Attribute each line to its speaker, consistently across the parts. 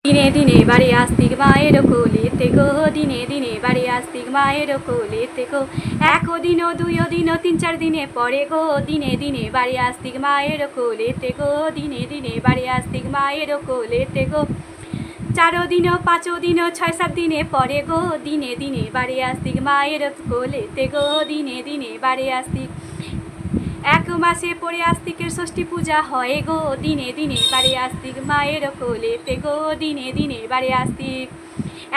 Speaker 1: দিনে দিনে বাড়ি আস্তিক মায়ের কোলেতে গো, দিনে দিনে বাড়ি আস্তিক মায়ের কোলেতে গো। একদিনও দুইও দিনও 3-4 দিনে পরে গো, দিনে দিনে বাড়ি আস্তিক মায়ের কোলেতে গো, দিনে দিনে বাড়ি আস্তিক মায়ের কোলেতে গো। 4 দিনও 5 দিনও 6-7 দিনে পরে গো, দিনে দিনে বাড়ি আস্তিক মায়ের কোলেতে গো, দিনে দিনে বাড়ি আস্তিক। 1 মাসে পরে আস্তিকের ষষ্ঠী পূজা হয় গো, দিনে দিনে বাড়ি আস্তিক মায়ের কোলেতে গো, দিনে দিনে বাড়ি আস্তিক।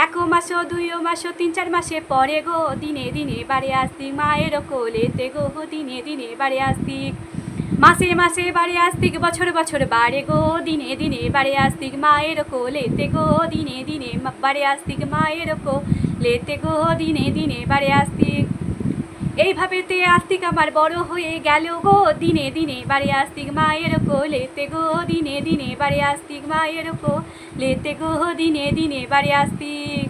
Speaker 1: 1 মাস 2 মাস 3-4 মাসে পরে গো, দিনে দিনে বাড়ি আস্তিক মায়ের কোলেতে গো, দিনে দিনে বাড়ি আস্তিক। মাসে মাসে বাড়ি আস্তিক, বছর বছর বাড়ে গো, দিনে দিনে বাড়ি আস্তিক মায়ের কোলেতে গো, দিনে দিনে বাড়ি আস্তিক মায়ের কোলেতে গো, দিনে দিনে বাড়ি আস্তিক। এইভাবেতে আস্তিক আমার বড় হয়ে গেল গো, দিনে দিনে বাড়ি আস্তিক মায়ের কোলেতে গো, দিনে দিনে বাড়ি আস্তিক মায়ের কোলেতে গো, দিনে দিনে বাড়ি আস্তিক।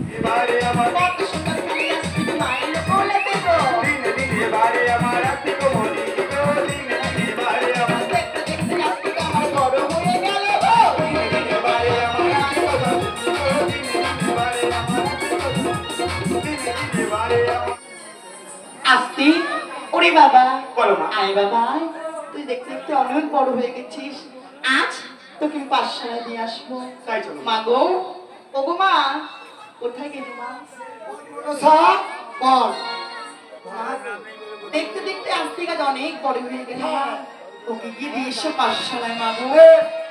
Speaker 2: আস্তিক, ওরে বাবা, আয় বাবা, তুই দেখতে দেখতে অনেক বড় হয়ে গেছিস। আজ তোকে পাঠশালায় দিয়ে আসবো। মা গো, ওগো মা, কোথায় গেলি মা? দেখতে দেখতে আস্তিক আজ অনেক বড় হয়ে গেল। ওকে গিয়ে দিয়ে এসো পাঠশালায় মা গো।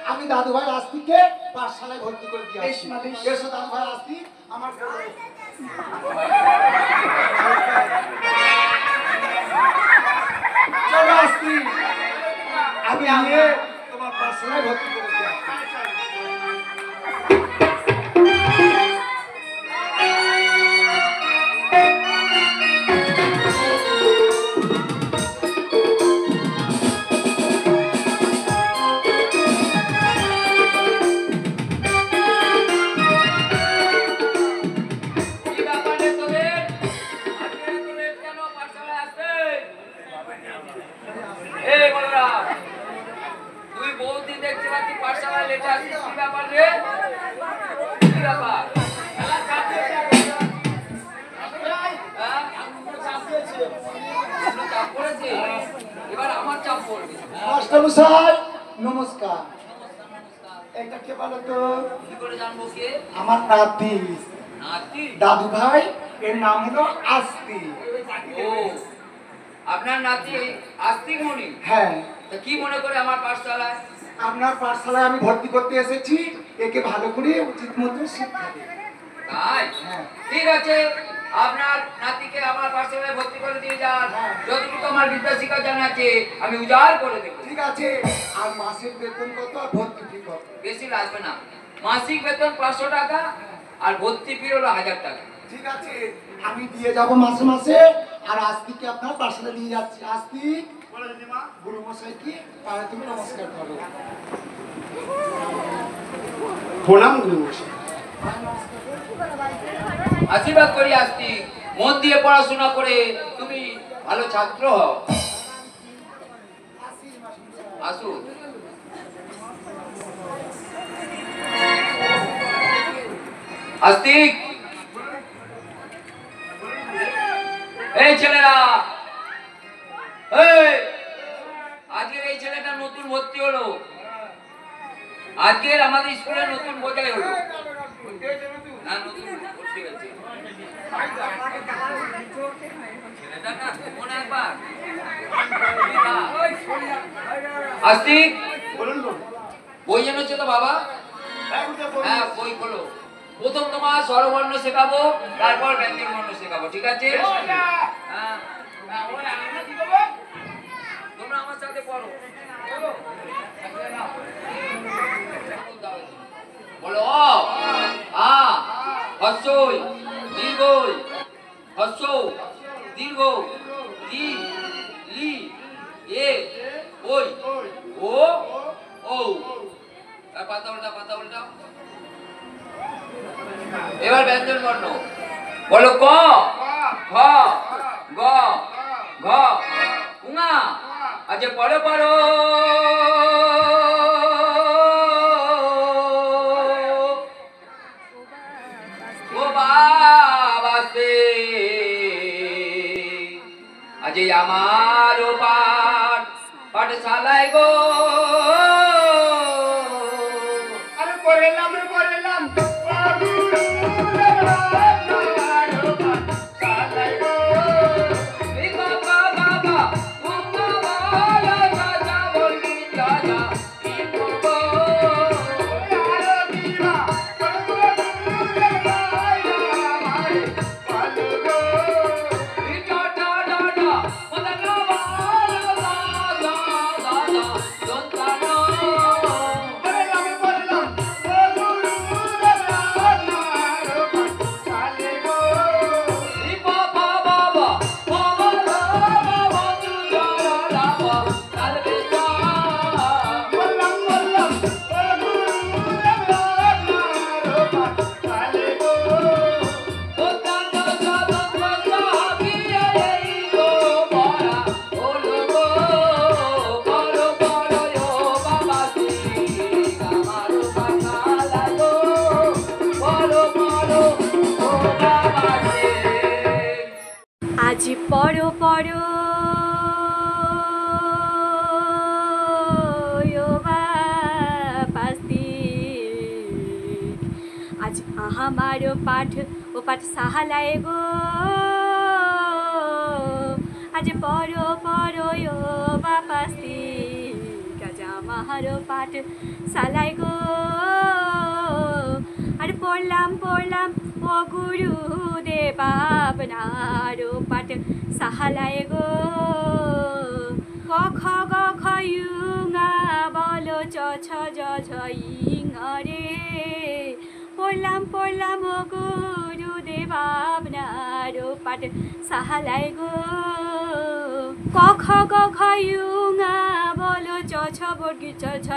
Speaker 3: আমি দাদু ভাই আস্তিককে পাঠশালায় ভর্তি করে দিয়ে আসি। এসো দাদু ভাই আস্তিক, আমার চলো আস্তিক, আমি তোমার পাঠশালায় ভর্তি করে দিয়ে আসি। নমস্কার, এটা কে বলো তো? আমার নাতি দাদু ভাই, এর নাম হলো আস্তিক।
Speaker 4: আপনার নাতি আস্তিক মনি?
Speaker 3: হ্যাঁ।
Speaker 4: কি মনে করে আমার পাঠশালায়?
Speaker 3: আপনার পাঠশালায় আমি ভর্তি করতে এসেছি, একে ভালো করে উচিত মতো শিক্ষা দেব।
Speaker 4: তাই? ঠিক আছে, আপনার নাতিকে আমার পাঠশালায় ভর্তি করে দিয়ে যান। যতটুকু আমার বিদ্যা শিক্ষা জানা আছে আমি উজাড় করে দেব।
Speaker 3: ঠিক আছে। আর মাসিক বেতন কত আর ভর্তি ফি কত?
Speaker 4: বেশি লাগবে না, মাসিক বেতন 500 টাকা আর ভর্তি ফি হলো 1000 টাকা।
Speaker 3: ঠিক আছে, আমি দিয়ে যাব মাসে মাসে। আর আস্তিককে আপনার পাঠশালায় নিয়ে যাচ্ছি। আস্তিক, গুরু মশাই কি পায়ে তুমি নমস্কার করো। প্রণাম গুরু মশাই।
Speaker 4: আশীর্বাদ করি আস্তিক, মন দিয়ে পড়াশোনা করে তুমি ভালো ছাত্র হও। আসুন। আস্তিক, এই ছেলেরা, আজকের এই ছেলেটা নতুন ভর্তি হলো, আজকের আমাদের স্কুলে নতুন বোঝাই হলো। আস্তিক, বই এনেছো তো বাবা? হ্যাঁ, বই খোলো। প্রথম তোমার স্বরবর্ণ শেখাবো, তারপর ব্যঞ্জন বর্ণ শেখাবো, ঠিক আছে? তোমরা আমার সাথে পড়ো। বলো অ, আ, হস্যই, দীর্ঘই, হস্য, দীর্ঘ, রি, লি, এ, ওই, ও, ও। পাতা উল্টা, পাতা উল্টা। এবার ব্যঞ্জন বর্ণ। বলো ক, খ, গ, ঘ, উঙা। আচ্ছা পড়ো পড়ো। যে আমারও পাঠশালায় গো
Speaker 3: আরে পড়লাম পড়লাম
Speaker 1: আজ পড়ো পড়ো আজ আমারও পাঠ ও পাঠশালায় গো আজ পড়ো পড়ো বাপাস্তিক আজ আমারও পাঠশালায় গো আর পড়লাম পড়লাম ও গুরুদেব আপনারও পাঠশালায় গো ক খ গ খ ইঙা বলো চ ছ জ ঝ ইঙ রে পড়লাম পড়লাম ও গুরুদেব আপনারও পাঠশালায় গো ক খ গ ঘ ইঙা বলো চ ছ বর্গ চ ছ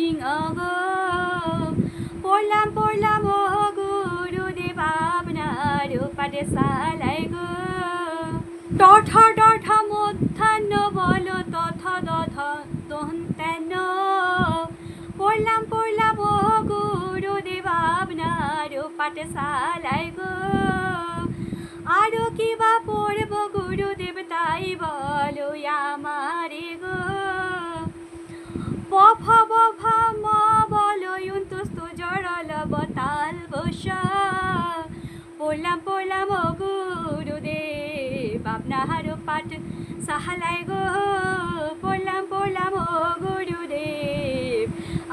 Speaker 1: ইঙ গো পড়লাম পড়লাম ও গুরুদেব আপনারও পাঠশালায় গো ট ঠ ড ঠ মধ্যাহ্ন বলো ত থ দ থ দন্তান্ন পড়লাম পড়লাম ও গুরুদেব আপনারও পাঠশালায় গো আরো কি বা পড়ব গুরুদেব তাই বলো আমারে গো প ফ ব ভ ম বলো ইন্তস্তু জড়ল বতাল বসা পড়লাম পড়লাম ও গুরুদেব আপনারও পাঠশালায় গো পড়লাম পড়লাম ও গুরুদেব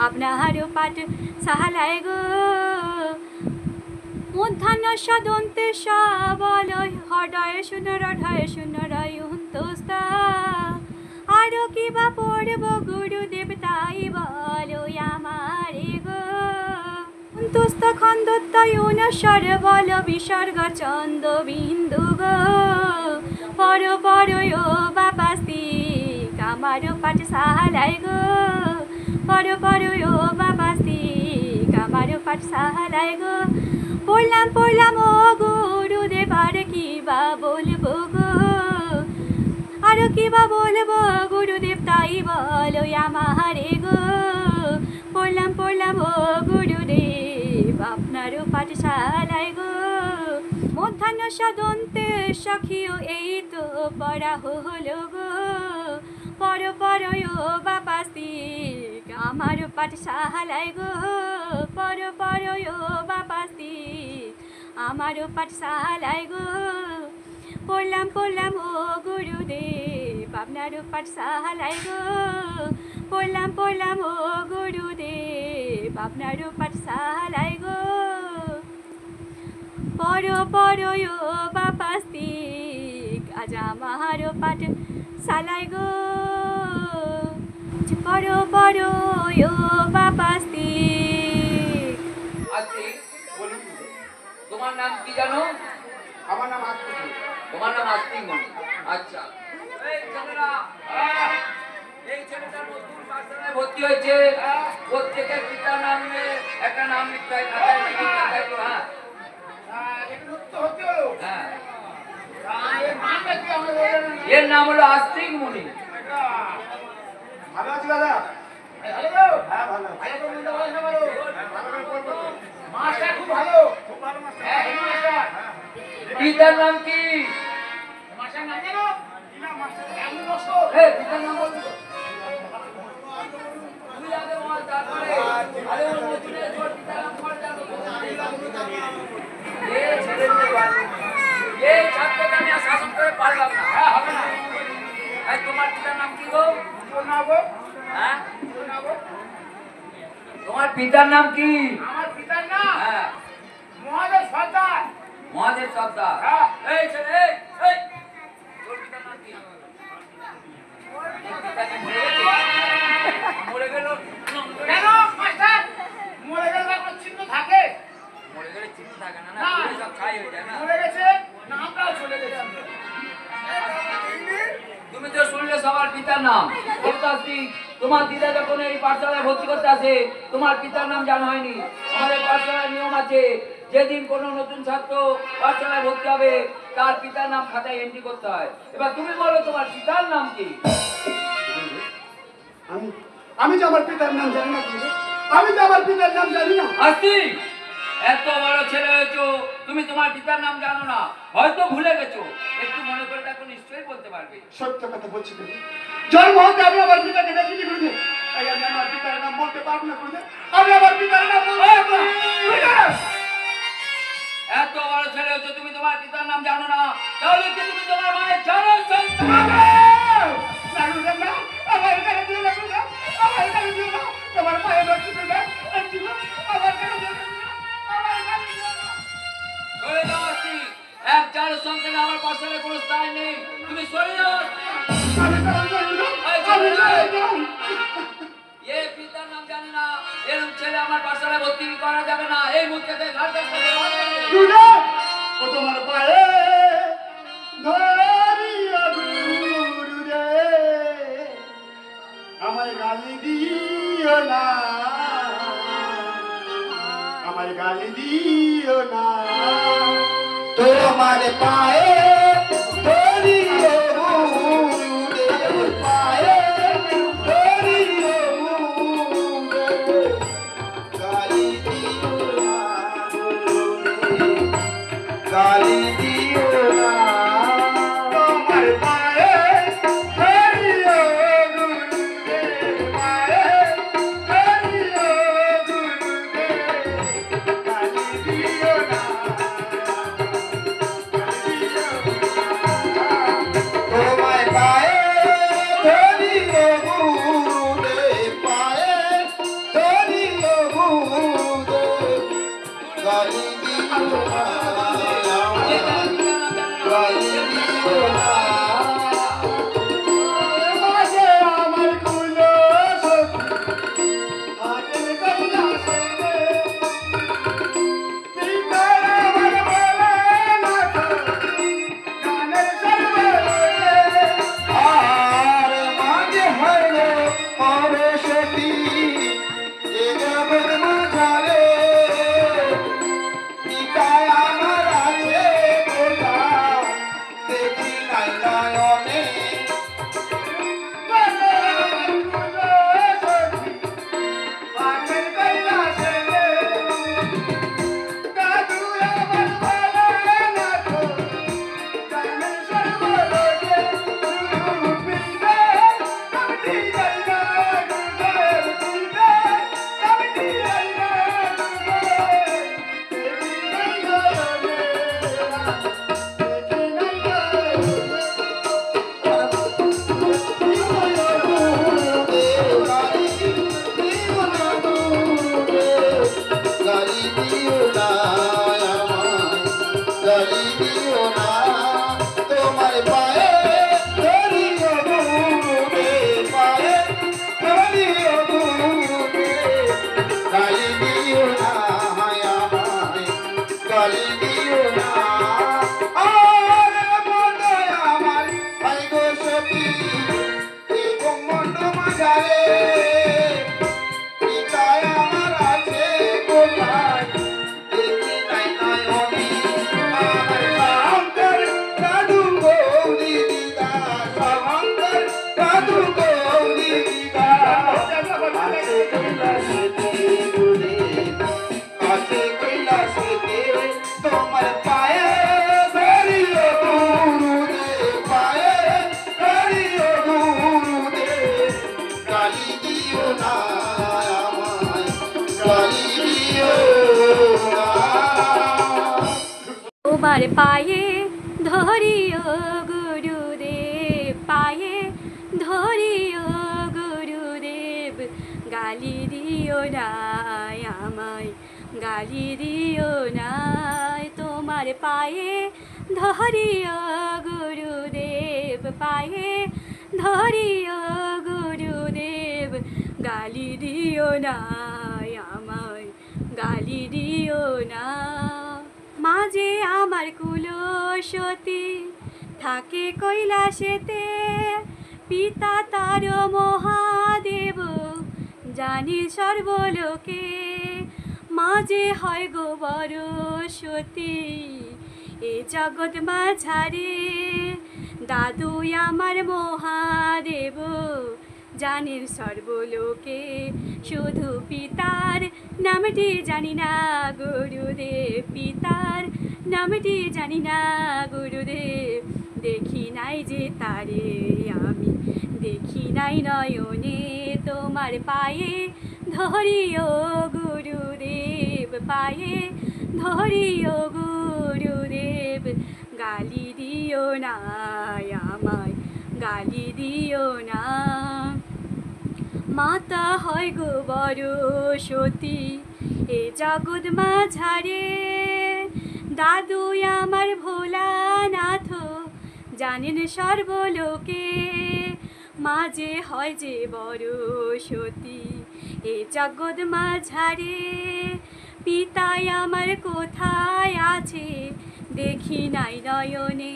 Speaker 1: আপনারও পাঠশালায় গো মধ্যাহ্ন সদন্তে স বলো হডয় শূন্য রঢয় শূন্য রয় অন্তস্তা আরো কি বা পড়ব গুরুদেব তাই বলো আমারে গো অন্তস্থ খন্দত্ব অনুস্বর বলো বিসর্গ চন্দ বিন্দু গো পর পর ও বাপাস্তিক আমারও পাঠশালায় গো পর পর ও বাপাস্তিক আমারও পাঠশালায় গো পড়লাম পড়লাম ও গুরুদেব আর কি বা বলবো গো আর কি বা বলবো গুরুদেব তাই বলো আমারে গো পড়লাম পড়লাম ও গুরুদেব আপনারও পাঠশালায় গো মধ্যাহ্ন সদন্তে সখিও এই তো পড়া হলো গো পর পর ও বাপাস্তিক আমারও পাঠশালায় গো পর পর ও বাপাস্তিক আমারও পাঠশালায় গো পড়লাম পড়লাম ও গুরুদেব আপনারও পাঠশালায় গো পড়লাম পড়লাম ও গুরুদেব আপনারও পাঠশালায় গো পর পর ও বাপাস্তিক আজ আমারও পাঠশালায় গো পর পর ও বাপাস্তিক।
Speaker 4: আস্তিক তোমার নাম কি জানো?
Speaker 3: আমার নাম আস্তিক।
Speaker 4: তোমার নাম আস্তিক মনি। আচ্ছা এই ছেলেরা এই ছেলেটা নতুন পাঠশালায় ভর্তি হয়েছে, প্রত্যেকের পিতার নামে একটা নাম লিখতে হয় খাতায়, লিখে খাতায় তো। হ্যাঁ এর নাম হলো আস্তিক মুনি।
Speaker 3: ভালো আছি দাদা? হ্যাঁ ভালো। মাস্টার খুব ভালো।
Speaker 4: পিতার নাম কি? পারলাম না। হ্যাঁ, হবে না। এই তোমার পিতার নাম কি গো? হ্যাঁ? তোমার পিতার নাম কি?
Speaker 5: আমার পিতার নাম
Speaker 4: হ্যাঁ,
Speaker 5: মহাদেব সর্দার।
Speaker 4: মহাদেব সর্দার।
Speaker 5: হ্যাঁ।
Speaker 4: এই ছেলে, এই, তোর পিতার নাম কি? তোর পিতা কি মরে গেছে? মরে গেল?
Speaker 5: কেন মাস্টার? মরে গেলে কোনো চিহ্ন থাকে?
Speaker 4: মরে গেলে চিন্তা থাকে না, না?
Speaker 5: না।
Speaker 4: পুড়ে সব ছাই হয়ে যায় না?
Speaker 5: মরে গেছে না আমরাও চলে গেছি।
Speaker 4: তুমি তো শুনলে সবার পিতার নাম। বলতাছি, তোমার দিদা যখন এই পাঠশালায় ভর্তি করতে আসে, তোমার পিতার নাম জানা হয়নি। আমাদের পাঠশালার নিয়ম আছে, যেদিন কোনো নতুন ছাত্র পাঠশালায় ভর্তি হবে, তার পিতার নাম খাতায় এন্ট্রি করতে হয়। এবার তুমি বলো তোমার পিতার নাম কি?
Speaker 3: আমি যে আমার পিতার নাম জানি না, আমি যে আমার পিতার নাম জানি না।
Speaker 4: আস্তি, এত বড় ছেলে হয়েছো, তুমি তোমার পিতার নাম জানো না, হয়তো ভুলে গেছো। একটু মনে করে দেখো, নিশ্চয়ই বলতে পারবে।
Speaker 3: সত্য কথা বলছি তুমি। জন্ম হতে আমি আমার পিতাকে দেখিনি গুরুদেব। তাই আমি আমার পিতার নাম বলতে পারবো না গুরুদেব। আমি আমার পিতার নাম বলতে পারবো না। গুরুদেব!
Speaker 4: এত বড় ছেলে হয়েছো, তুমি তোমার পিতার নাম জানো না, তাহলে কি তুমি তোমার মায়ের জানো?
Speaker 3: না গুরুদেব, না। আমার এখানে দিও না গুরুদেব। আমার এখানে দিও না। তোমার পায়ে ধরছি গুরুদেব। আমার এখানে দিও না। আমার এখানে দিও না।
Speaker 4: সরে যাও আস্তি, এক চার সন্তানে আমার পাঠশালায় কোনো স্থান নেই, তুমি সরে যাও আস্তি।
Speaker 3: আমি চলে যাই গুরুদেব। আমি চলে যাই।
Speaker 4: এ পিতার নাম জানি না, এরকম ছেলে আমার পাঠশালায় ভর্তি করা যাবে না। এই মুহূর্তে ঘাট কাজ করে
Speaker 3: গুরুদেব! ও তোমার পায়ে ধরিয়া গুরুদেব, আমায় গালি দিও না, আমায় গালি দিও না। তোমার পায়ে ধরিয়া গুরুদেব, পায়ে ধরিয়া গুরুদেব, গালি দিও না গুরুদেব, গালি দিও না। তোমার পায়ে ধরিয়া গুরুদেব, পায়ে ধরিয়া গুরুদেব, গালি দিও না, গালি দিও না। তোমার পায়ে ধরিয়া গুরুদেব, পায়ে ধরিয়া গুরুদেব, গালি দিও না, গালি দিও না। মাঝে আমার কুলো সখী, হাতের কৈলাসে, পিতার আমার বলে না তো, গানের সর্বরে। আর মাঝে হলো পরশটি, এ জগৎ মাঝারে, পিতায় আমার আছে গোটা, দেখি নাই নয়নে। মাঝে আমার কুলো সখী, হাতের কৈলাসে, দাদু আমার বলে না তো, গানের সর্বরে। পিতা কমিটি যাই না গুরুদেব, পিতা কমিটি যাই না গুরুদেব, দেখি নাই নয়নে, দেখি নাই গালি দিও না আমায়, গালি দিও না। তোমার পায়ে ধরিও গুরুদেব, পায়ে ধরিও গুরুদেব, গালি দিও না আমায়, গালি দিও না। আর মনে আমার ভাই গো সখী, এই ব্রহ্মাণ্ড মাঝারে, পিতায় আমার আছে কোথায়, দেখি নাই নয়নে। আমার শঙ্কর দাদু গৌরী দিদা, শঙ্কর দাদু গৌরী দিদা, আছে কৈলাসেতে গুরুদেব, আছে কৈলাসেতে। তোমার পায়ে ধরিও গুরুদেব, পায়ে ধরিও গুরুদেব, গালি দিও না আমায়, গালি দিও না।
Speaker 1: তোমার পায়ে ধরিও গুরুদেব, দিও না আমায় গালি দিও না তোমার পায়ে ধরিও গুরুদেব পায়ে ধরিও গুরুদেব গালি দিও না আমায় গালি দিও না মাঝে আমার কুলসতী থাকে কৈলাসেতে পিতা তার মহাদেব জানি সর্বলোকে মাঝে হয় গো বড় সতী এ জগৎ মাঝারে দাদু আমার মহাদেব জানেন সর্বলোকে শুধু পিতার নামটি জানি না গুরুদেব পিতার নামটি জানি না গুরুদেব দেখি নাই যে তারে আমি দেখি নাই নয়নে তোমার পায়ে ধরিও গুরুদেব পায়ে ধরিও গুরুদেব গালি দিও না আমায় গালি দিও না মাতা হয় গো বড় সতী এ জগৎ মাঝারে দাদু আমার ভোলানাথ জানেন সর্বলোকে মাঝে হয় যে বড় সতী এ জগৎ মাঝারে পিতাই আমার কোথায় আছে দেখি নাই নয়নে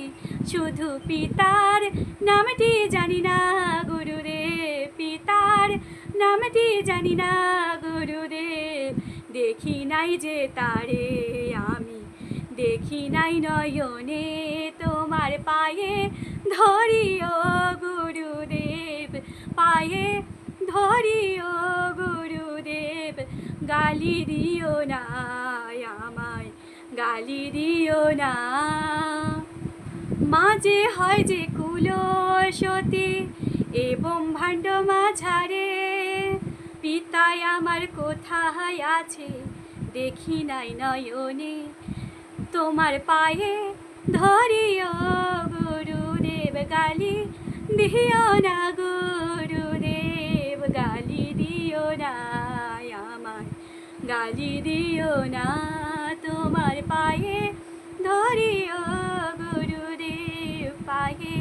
Speaker 1: শুধু পিতার নামটি জানি না গুরুদেব পিতার নামটি জানি না গুরুদেব দেখি নাই যে তারে আমি দেখি নাই নয়নে তোমার পায়ে ধরিও গুরুদেব পায়ে ধরিও গুরুদেব গালি দিও না আমায় গালি দিও না মাঝে হয় যে কুলসতী এ ব্রহ্মাণ্ড মাঝারে পিতাই আমার কোথায় আছে দেখি নাই নয়নে তোমার পায়ে ধরিও গুরুদেব গালি দিও না গুরুদেব গালি দিও না আমায় গালি দিও না তোমার পায়ে ধরিও গুরুদেব পায়ে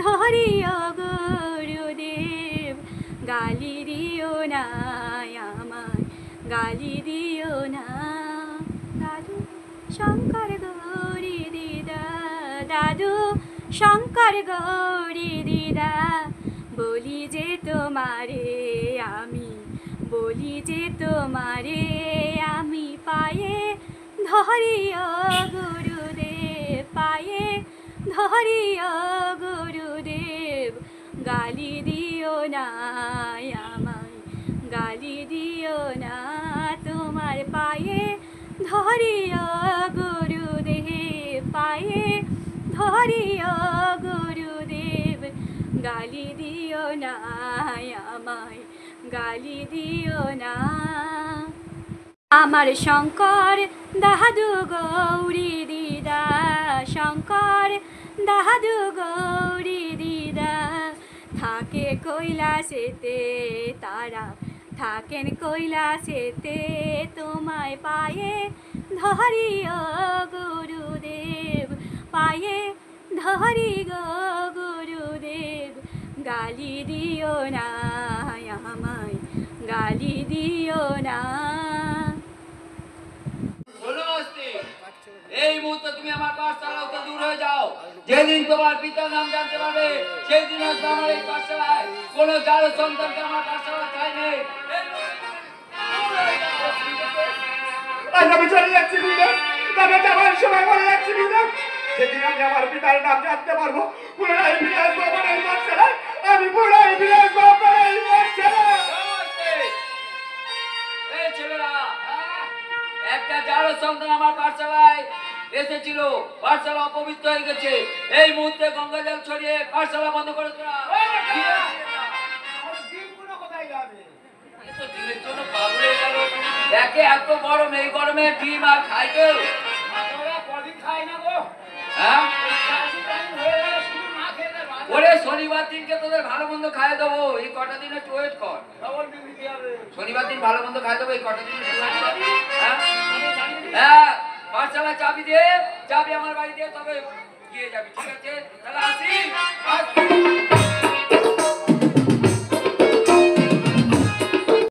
Speaker 1: ধরিও গুরুদেব গালি দিও না আমায় গালি দিও না দাদু শঙ্কর গৌরী দিদা দাদু শঙ্কর গৌরী দিদা বলি যে তোমারে আমি বলি যে তোমারে আমি পায়ে ধরিও গুরুদেব পায়ে ধরিও গুরুদেব গালি দিও না আমায় গালি দিও না তোমার পায়ে ধরিও গুরুদেব পায়ে ধরিও গুরুদেব গালি দিও না আমায় গালি দিও না আমার শঙ্কর দাদু গৌরী দিদা শঙ্কর দাদু গৌরী দিদা থাকে কৈলাসেতে তারা থাকেন কৈলাসেতে তোমায় পায়ে ধরিও গুরুদেব পায়ে ধরি গো গুরুদেব গালি দিও না আমায় গালি দিও না
Speaker 4: এই মুহূর্তে তুমি আমার পাঠশালা হতে দূর হয়ে যাও যেদিন তোমার পিতার নাম জানতে পারবে সেই দিন আসবে আমার এই পাঠশালায় কোনো যার সন্তানকে আমার পাঠশালা চাই নেই
Speaker 5: আমি চলে যাচ্ছি তবে যাবার সময় বলে যাচ্ছি সেদিন আমি আমার পিতার নাম জানতে পারবো পুনরায় ফিরে আসবো আমার এই পাঠশালায় আমি পুনরায় ফিরে আসবো আমার এই পাঠশালায়
Speaker 4: এই ছেলেরা একটা যার সন্তান আমার পাঠশালায় এসেছিল পাঠশালা অপবিত্র হয়ে গেছে এই মুহূর্তে গঙ্গা জল ছড়িয়ে পাঠশালা বন্ধ করে তোরা একে এত গরম এই গরমে ডিম আর খাই তো
Speaker 5: কদিন খাই না গো
Speaker 4: হ্যাঁ ওরে ওরে শনিবার দিনকে তোদের ভালো মন্দ খাইয়ে দেবো, এই কটা দিন একটু ওয়েট কর। শনিবার দিন ভালো মন্দ খাইয়ে দেবো, এই কটা দিন একটু wait কর। হ্যাঁ? হ্যাঁ, পাঠশালায় চাবি দিয়ে, চাবি আমার বাড়ি দিয়ে তবে গিয়ে যাবি, ঠিক আছে? তাহলে